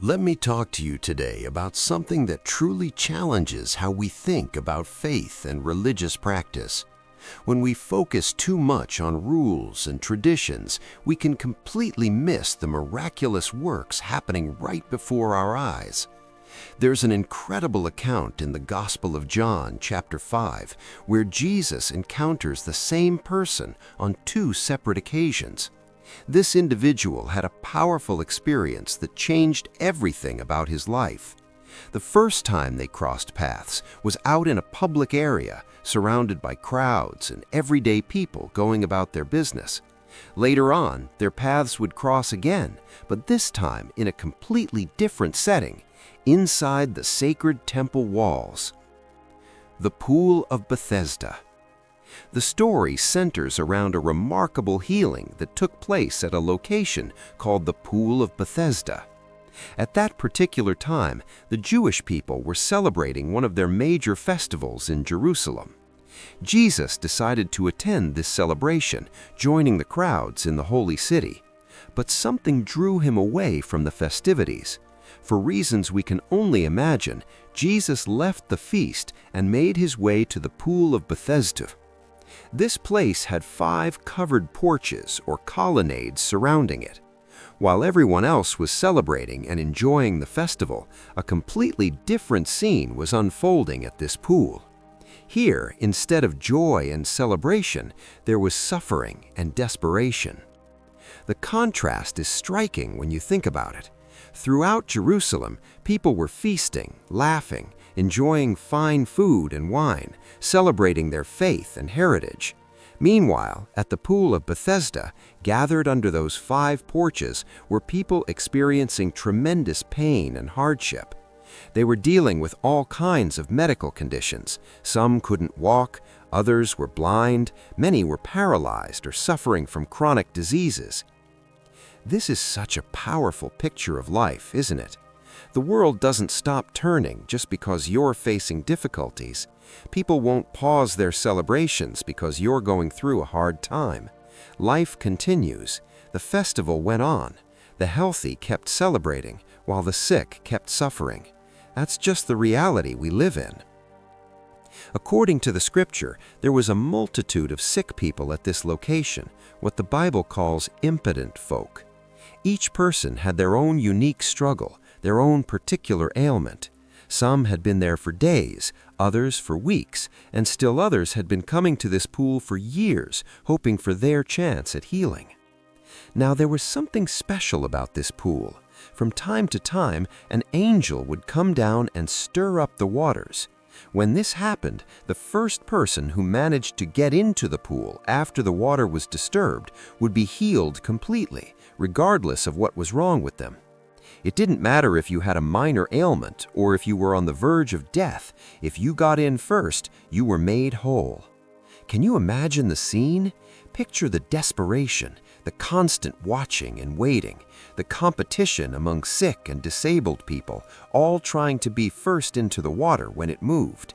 Let me talk to you today about something that truly challenges how we think about faith and religious practice. When we focus too much on rules and traditions, we can completely miss the miraculous works happening right before our eyes. There's an incredible account in the Gospel of John, chapter 5, where Jesus encounters the same person on two separate occasions. This individual had a powerful experience that changed everything about his life. The first time they crossed paths was out in a public area, surrounded by crowds and everyday people going about their business. Later on, their paths would cross again, but this time in a completely different setting, inside the sacred temple walls. The Pool of Bethesda. The story centers around a remarkable healing that took place at a location called the Pool of Bethesda. At that particular time, the Jewish people were celebrating one of their major festivals in Jerusalem. Jesus decided to attend this celebration, joining the crowds in the holy city. But something drew him away from the festivities. For reasons we can only imagine, Jesus left the feast and made his way to the Pool of Bethesda. This place had 5 covered porches or colonnades surrounding it. While everyone else was celebrating and enjoying the festival, a completely different scene was unfolding at this pool. Here, instead of joy and celebration, there was suffering and desperation. The contrast is striking when you think about it. Throughout Jerusalem, people were feasting, laughing, enjoying fine food and wine, celebrating their faith and heritage. Meanwhile, at the Pool of Bethesda, gathered under those 5 porches, were people experiencing tremendous pain and hardship. They were dealing with all kinds of medical conditions. Some couldn't walk, others were blind, many were paralyzed or suffering from chronic diseases. This is such a powerful picture of life, isn't it? The world doesn't stop turning just because you're facing difficulties. People won't pause their celebrations because you're going through a hard time. Life continues. The festival went on. The healthy kept celebrating, while the sick kept suffering. That's just the reality we live in. According to the scripture, there was a multitude of sick people at this location, what the Bible calls impotent folk. Each person had their own unique struggle, their own particular ailment. Some had been there for days, others for weeks, and still others had been coming to this pool for years, hoping for their chance at healing. Now there was something special about this pool. From time to time, an angel would come down and stir up the waters. When this happened, the first person who managed to get into the pool after the water was disturbed would be healed completely, regardless of what was wrong with them. It didn't matter if you had a minor ailment or if you were on the verge of death. If you got in first, you were made whole. Can you imagine the scene? Picture the desperation, the constant watching and waiting, the competition among sick and disabled people, all trying to be first into the water when it moved.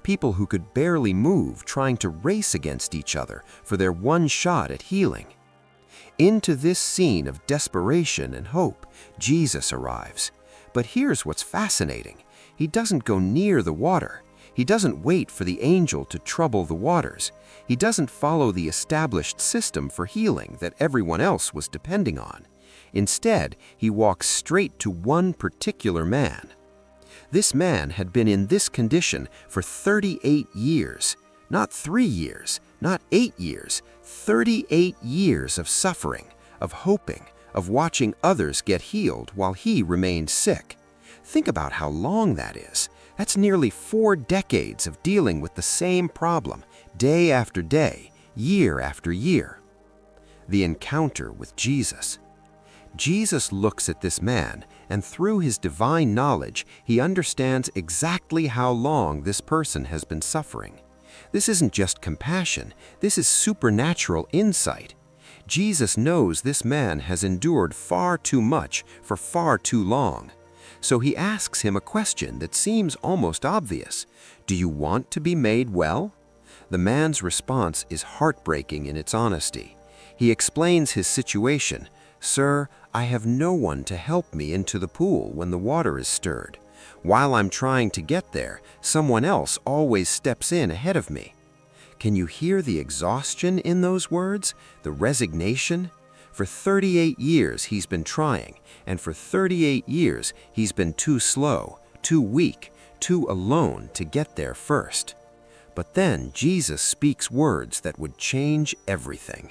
People who could barely move trying to race against each other for their one shot at healing. Into this scene of desperation and hope, Jesus arrives. But here's what's fascinating. He doesn't go near the water. He doesn't wait for the angel to trouble the waters. He doesn't follow the established system for healing that everyone else was depending on. Instead, he walks straight to one particular man. This man had been in this condition for 38 years. Not 3 years, not 8 years, 38 years of suffering, of hoping, of watching others get healed while he remained sick. Think about how long that is. That's nearly 4 decades of dealing with the same problem, day after day, year after year. The encounter with Jesus. Jesus looks at this man, and through his divine knowledge, he understands exactly how long this person has been suffering. This isn't just compassion, this is supernatural insight. Jesus knows this man has endured far too much for far too long. So he asks him a question that seems almost obvious. Do you want to be made well? The man's response is heartbreaking in its honesty. He explains his situation. Sir, I have no one to help me into the pool when the water is stirred. While I'm trying to get there, someone else always steps in ahead of me. Can you hear the exhaustion in those words? The resignation? For 38 years he's been trying, and for 38 years he's been too slow, too weak, too alone to get there first. But then Jesus speaks words that would change everything.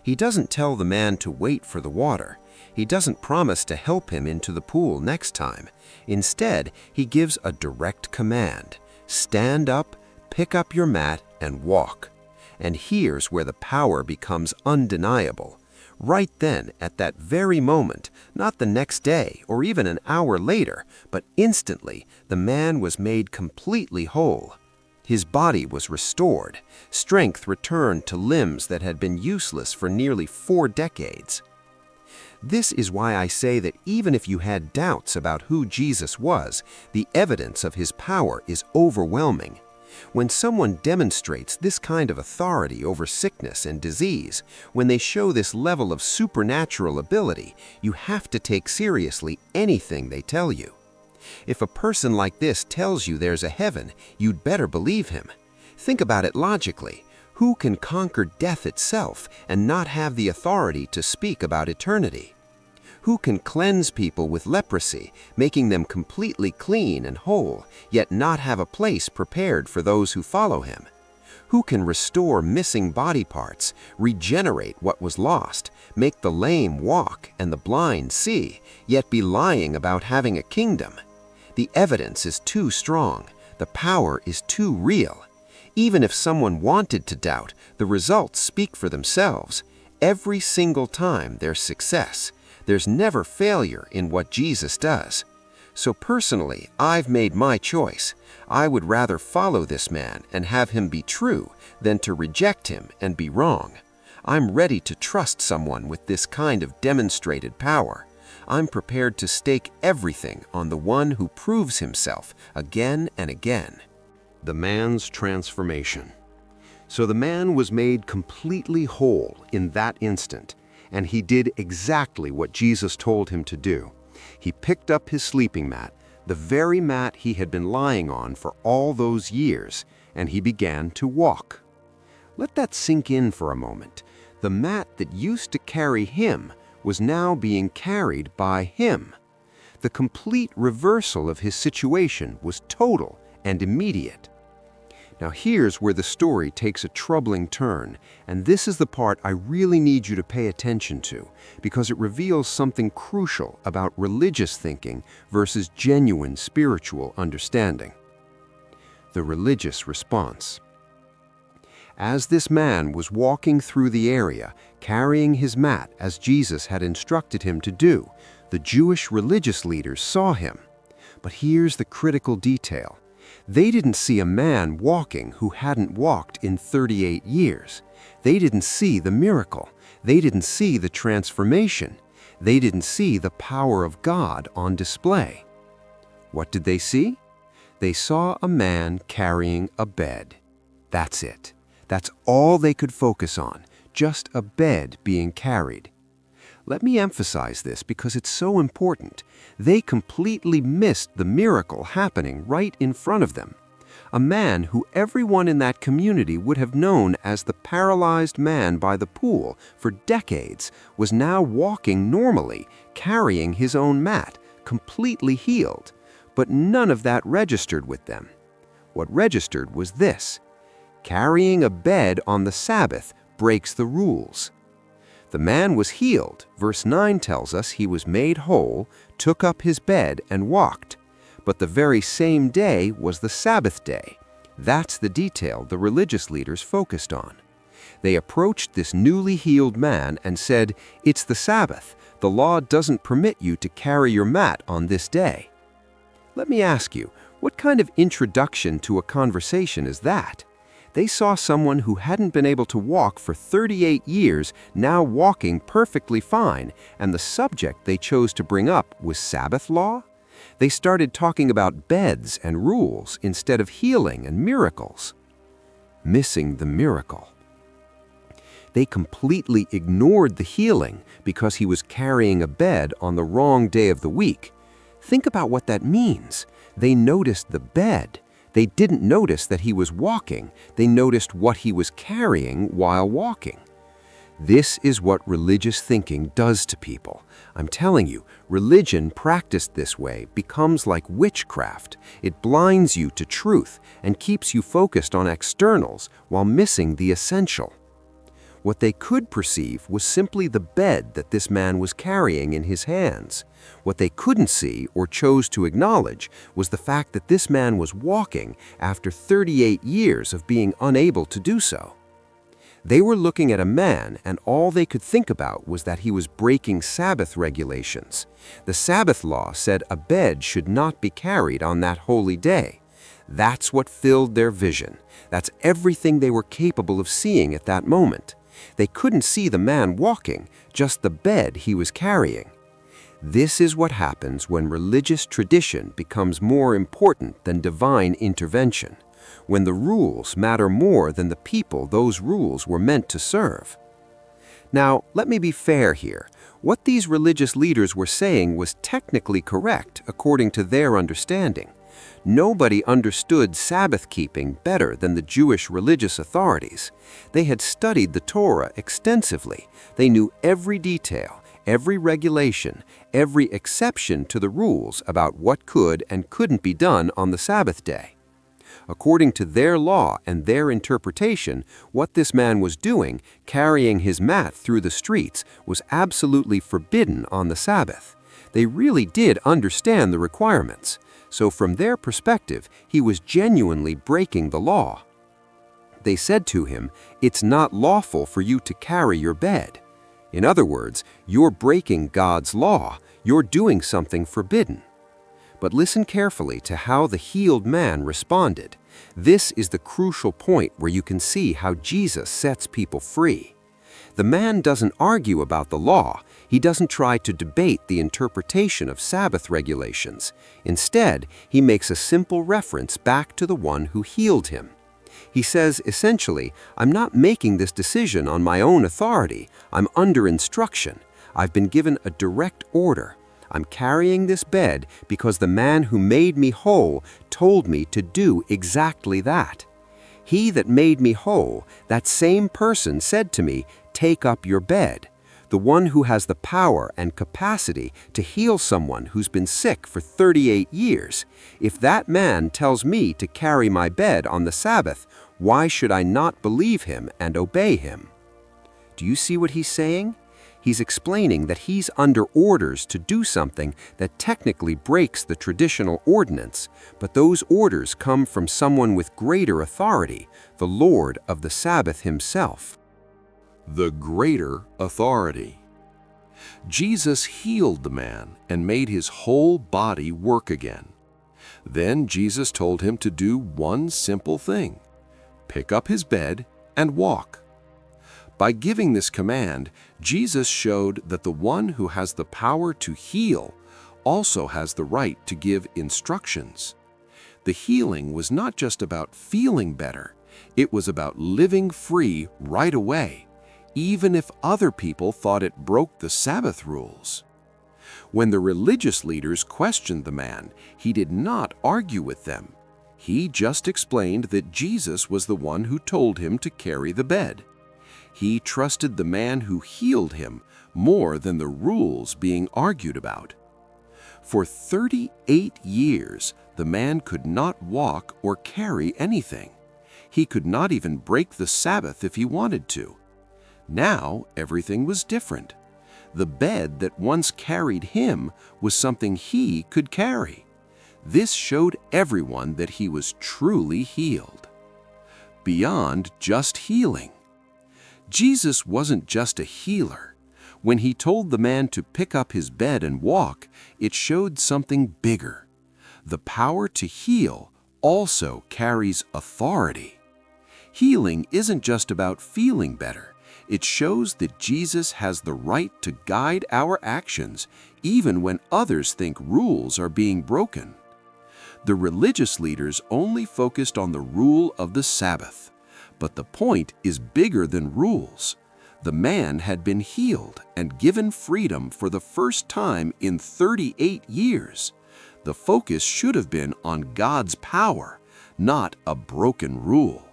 He doesn't tell the man to wait for the water. He doesn't promise to help him into the pool next time. Instead, he gives a direct command. Stand up, pick up your mat, and walk. And here's where the power becomes undeniable. Right then, at that very moment, not the next day or even an hour later, but instantly, the man was made completely whole. His body was restored. Strength returned to limbs that had been useless for nearly 4 decades. This is why I say that even if you had doubts about who Jesus was, the evidence of his power is overwhelming. When someone demonstrates this kind of authority over sickness and disease, when they show this level of supernatural ability, you have to take seriously anything they tell you. If a person like this tells you there's a heaven, you'd better believe him. Think about it logically. Who can conquer death itself and not have the authority to speak about eternity? Who can cleanse people with leprosy, making them completely clean and whole, yet not have a place prepared for those who follow him? Who can restore missing body parts, regenerate what was lost, make the lame walk and the blind see, yet be lying about having a kingdom? The evidence is too strong. The power is too real. Even if someone wanted to doubt, the results speak for themselves. Every single time there's success. There's never failure in what Jesus does. So personally, I've made my choice. I would rather follow this man and have him be true than to reject him and be wrong. I'm ready to trust someone with this kind of demonstrated power. I'm prepared to stake everything on the one who proves himself again and again. The man's transformation. So the man was made completely whole in that instant, and he did exactly what Jesus told him to do. He picked up his sleeping mat, the very mat he had been lying on for all those years, and he began to walk. Let that sink in for a moment. The mat that used to carry him was now being carried by him. The complete reversal of his situation was total and immediate. Now here's where the story takes a troubling turn, and this is the part I really need you to pay attention to, because it reveals something crucial about religious thinking versus genuine spiritual understanding. The religious response. As this man was walking through the area, carrying his mat as Jesus had instructed him to do, the Jewish religious leaders saw him. But here's the critical detail. They didn't see a man walking who hadn't walked in 38 years. They didn't see the miracle. They didn't see the transformation. They didn't see the power of God on display. What did they see? They saw a man carrying a bed. That's it. That's all they could focus on, just a bed being carried. Let me emphasize this because it's so important. They completely missed the miracle happening right in front of them. A man who everyone in that community would have known as the paralyzed man by the pool for decades was now walking normally, carrying his own mat, completely healed. But none of that registered with them. What registered was this: carrying a bed on the Sabbath breaks the rules. The man was healed. Verse 9 tells us he was made whole, took up his bed, and walked. But the very same day was the Sabbath day. That's the detail the religious leaders focused on. They approached this newly healed man and said, "It's the Sabbath. The law doesn't permit you to carry your mat on this day." Let me ask you, what kind of introduction to a conversation is that? They saw someone who hadn't been able to walk for 38 years now walking perfectly fine, and the subject they chose to bring up was Sabbath law? They started talking about beds and rules instead of healing and miracles. Missing the miracle. They completely ignored the healing because he was carrying a bed on the wrong day of the week. Think about what that means. They noticed the bed. They didn't notice that he was walking. They noticed what he was carrying while walking. This is what religious thinking does to people. I'm telling you, religion practiced this way becomes like witchcraft. It blinds you to truth and keeps you focused on externals while missing the essential. What they could perceive was simply the bed that this man was carrying in his hands. What they couldn't see or chose to acknowledge was the fact that this man was walking after 38 years of being unable to do so. They were looking at a man, and all they could think about was that he was breaking Sabbath regulations. The Sabbath law said a bed should not be carried on that holy day. That's what filled their vision. That's everything they were capable of seeing at that moment. They couldn't see the man walking, just the bed he was carrying. This is what happens when religious tradition becomes more important than divine intervention, when the rules matter more than the people those rules were meant to serve. Now, let me be fair here. What these religious leaders were saying was technically correct according to their understanding. Nobody understood Sabbath keeping better than the Jewish religious authorities. They had studied the Torah extensively. They knew every detail, every regulation, every exception to the rules about what could and couldn't be done on the Sabbath day. According to their law and their interpretation, what this man was doing, carrying his mat through the streets, was absolutely forbidden on the Sabbath. They really did understand the requirements. So from their perspective, he was genuinely breaking the law. They said to him, "It's not lawful for you to carry your bed." In other words, you're breaking God's law. You're doing something forbidden. But listen carefully to how the healed man responded. This is the crucial point where you can see how Jesus sets people free. The man doesn't argue about the law. He doesn't try to debate the interpretation of Sabbath regulations. Instead, he makes a simple reference back to the one who healed him. He says, essentially, "I'm not making this decision on my own authority. I'm under instruction. I've been given a direct order. I'm carrying this bed because the man who made me whole told me to do exactly that. He that made me whole, that same person said to me, 'Take up your bed.' The one who has the power and capacity to heal someone who's been sick for 38 years. If that man tells me to carry my bed on the Sabbath, why should I not believe him and obey him?" Do you see what he's saying? He's explaining that he's under orders to do something that technically breaks the traditional ordinance, but those orders come from someone with greater authority, the Lord of the Sabbath himself. The greater authority. Jesus healed the man and made his whole body work again. Then Jesus told him to do one simple thing: pick up his bed and walk. By giving this command, Jesus showed that the one who has the power to heal also has the right to give instructions. The healing was not just about feeling better, it was about living free right away, even if other people thought it broke the Sabbath rules. When the religious leaders questioned the man, he did not argue with them. He just explained that Jesus was the one who told him to carry the bed. He trusted the man who healed him more than the rules being argued about. For 38 years, the man could not walk or carry anything. He could not even break the Sabbath if he wanted to. Now, everything was different. The bed that once carried him was something he could carry. This showed everyone that he was truly healed. Beyond just healing. Jesus wasn't just a healer. When he told the man to pick up his bed and walk, it showed something bigger. The power to heal also carries authority. Healing isn't just about feeling better. It shows that Jesus has the right to guide our actions, even when others think rules are being broken. The religious leaders only focused on the rule of the Sabbath. But the point is bigger than rules. The man had been healed and given freedom for the first time in 38 years. The focus should have been on God's power, not a broken rule.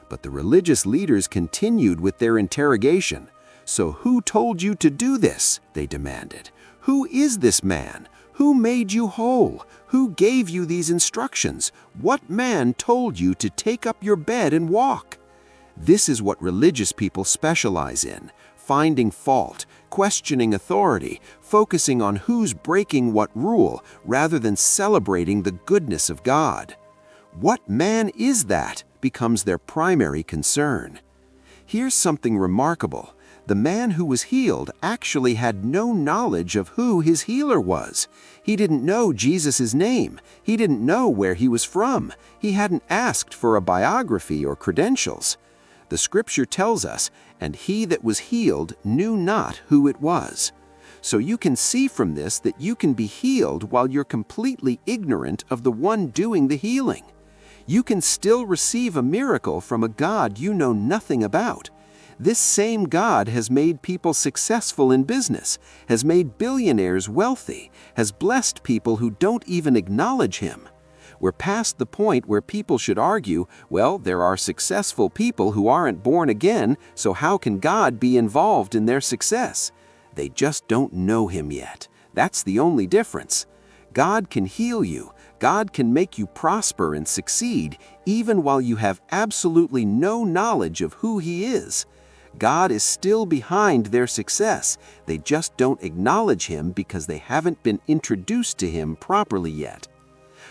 But the religious leaders continued with their interrogation. "So who told you to do this?" they demanded. "Who is this man? Who made you whole? Who gave you these instructions? What man told you to take up your bed and walk?" This is what religious people specialize in: finding fault, questioning authority, focusing on who's breaking what rule rather than celebrating the goodness of God. What man is that becomes their primary concern. Here's something remarkable. The man who was healed actually had no knowledge of who his healer was. He didn't know Jesus' name. He didn't know where he was from. He hadn't asked for a biography or credentials. The scripture tells us, "And he that was healed knew not who it was." So you can see from this that you can be healed while you're completely ignorant of the one doing the healing. You can still receive a miracle from a God you know nothing about. This same God has made people successful in business, has made billionaires wealthy, has blessed people who don't even acknowledge him. We're past the point where people should argue, well, there are successful people who aren't born again, so how can God be involved in their success? They just don't know him yet. That's the only difference. God can heal you. God can make you prosper and succeed, even while you have absolutely no knowledge of who he is. God is still behind their success. They just don't acknowledge him because they haven't been introduced to him properly yet.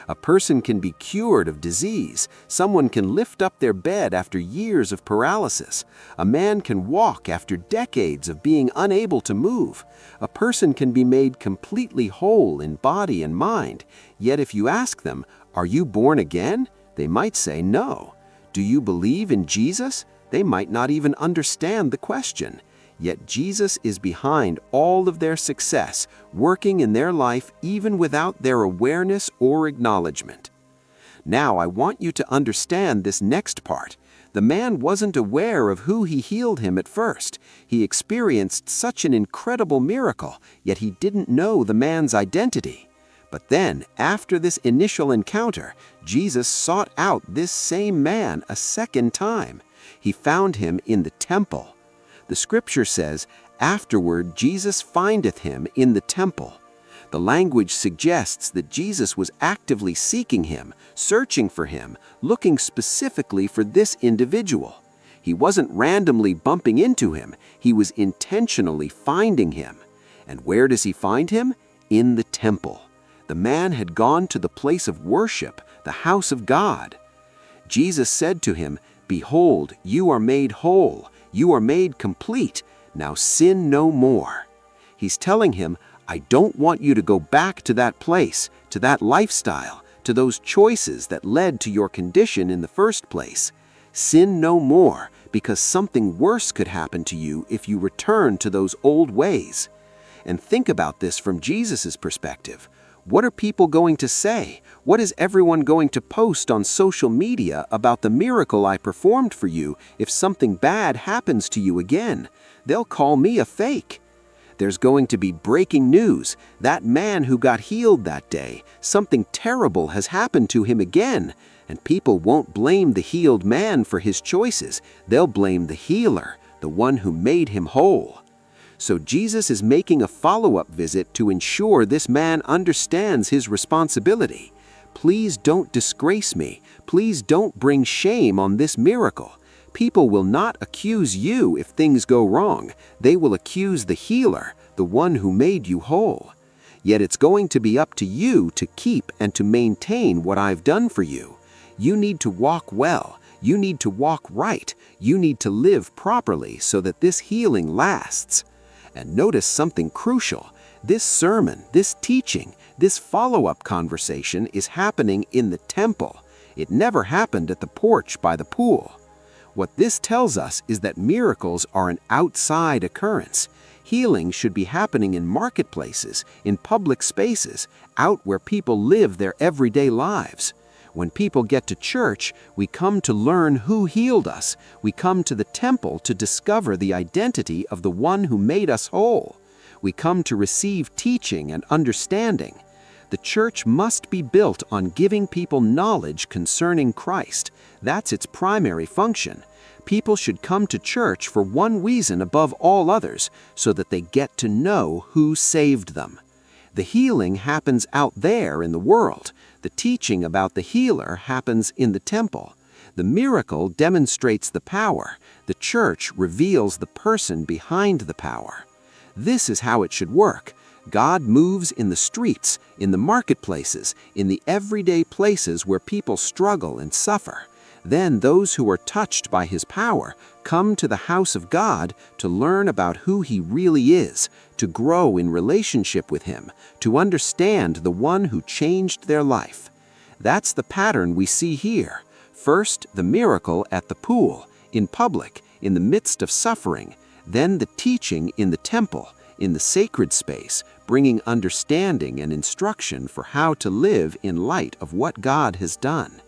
A person can be cured of disease. Someone can lift up their bed after years of paralysis. A man can walk after decades of being unable to move. A person can be made completely whole in body and mind. Yet if you ask them, "Are you born again?" they might say no. "Do you believe in Jesus?" They might not even understand the question. Yet Jesus is behind all of their success, working in their life even without their awareness or acknowledgement. Now I want you to understand this next part. The man wasn't aware of who he healed him at first. He experienced such an incredible miracle, yet he didn't know the man's identity. But then, after this initial encounter, Jesus sought out this same man a second time. He found him in the temple. The scripture says, "Afterward Jesus findeth him in the temple." The language suggests that Jesus was actively seeking him, searching for him, looking specifically for this individual. He wasn't randomly bumping into him, he was intentionally finding him. And where does he find him? In the temple. The man had gone to the place of worship, the house of God. Jesus said to him, "Behold, you are made whole. You are made complete. Now sin no more." He's telling him, I don't want you to go back to that place, to that lifestyle, to those choices that led to your condition in the first place. Sin no more, because something worse could happen to you if you return to those old ways. And think about this from Jesus' perspective. What are people going to say? What is everyone going to post on social media about the miracle I performed for you if something bad happens to you again? They'll call me a fake. There's going to be breaking news. That man who got healed that day, something terrible has happened to him again. And people won't blame the healed man for his choices. They'll blame the healer, the one who made him whole. So Jesus is making a follow-up visit to ensure this man understands his responsibility. Please don't disgrace me. Please don't bring shame on this miracle. People will not accuse you if things go wrong. They will accuse the healer, the one who made you whole. Yet it's going to be up to you to keep and to maintain what I've done for you. You need to walk well. You need to walk right. You need to live properly so that this healing lasts. And notice something crucial. This sermon, this teaching, this follow-up conversation is happening in the temple. It never happened at the porch by the pool. What this tells us is that miracles are an outside occurrence. Healing should be happening in marketplaces, in public spaces, out where people live their everyday lives. When people get to church, we come to learn who healed us. We come to the temple to discover the identity of the one who made us whole. We come to receive teaching and understanding. The church must be built on giving people knowledge concerning Christ. That's its primary function. People should come to church for one reason above all others, so that they get to know who saved them. The healing happens out there in the world. The teaching about the healer happens in the temple. The miracle demonstrates the power. The church reveals the person behind the power. This is how it should work. God moves in the streets, in the marketplaces, in the everyday places where people struggle and suffer. Then those who are touched by His power come to the house of God to learn about who He really is, to grow in relationship with Him, to understand the one who changed their life. That's the pattern we see here. First, the miracle at the pool, in public, in the midst of suffering. Then the teaching in the temple, in the sacred space, bringing understanding and instruction for how to live in light of what God has done.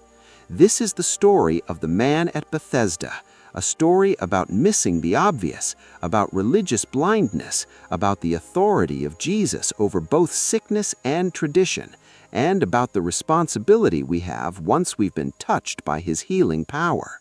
This is the story of the man at Bethesda, a story about missing the obvious, about religious blindness, about the authority of Jesus over both sickness and tradition, and about the responsibility we have once we've been touched by His healing power.